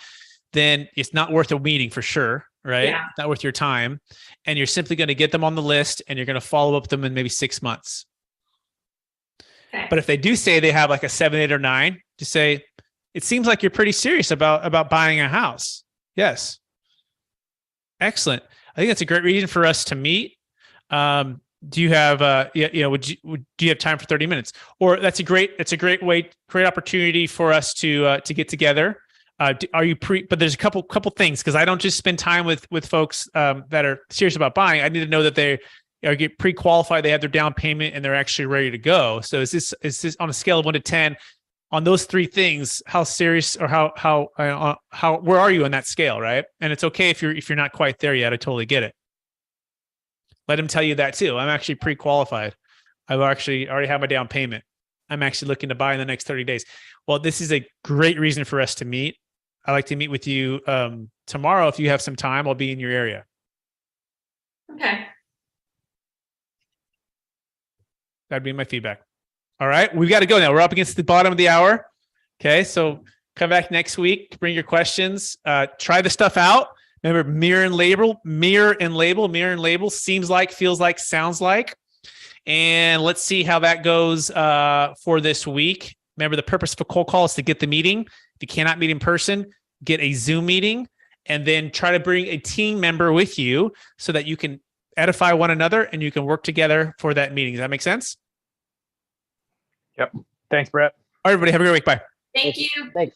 then it's not worth a meeting for sure. Right. Yeah. It's not worth your time. And you're simply going to get them on the list, and you're going to follow up with them in maybe 6 months. Okay. But if they do say they have like a 7, 8, or 9, just say, it seems like you're pretty serious about buying a house. Yes. Excellent. I think that's a great reason for us to meet. Do you have, do you have time for 30 minutes? Or that's a great opportunity for us to get together. Are you but there's a couple things, because I don't just spend time with folks that are serious about buying. I need to know that they get pre-qualified, they have their down payment, and they're actually ready to go. So is this on a scale of 1 to 10 on those 3 things? How serious, or how where are you on that scale, right? And it's okay if you're not quite there yet. I totally get it. Let them tell you that too. I'm actually pre-qualified. I've actually already have my down payment. I'm actually looking to buy in the next 30 days. Well, this is a great reason for us to meet. I'd like to meet with you tomorrow. If you have some time, I'll be in your area. Okay. That'd be my feedback. All right. We've got to go now. We're up against the bottom of the hour. Okay. So come back next week, bring your questions, try the stuff out. Remember, mirror and label, seems like, feels like, sounds like. And let's see how that goes for this week. Remember, the purpose of a cold call is to get the meeting. If you cannot meet in person, get a Zoom meeting, and then try to bring a team member with you so that you can edify one another and you can work together for that meeting. Does that make sense? Yep. Thanks, Brett. All right, everybody, have a great week. Bye. Thank you. Thanks.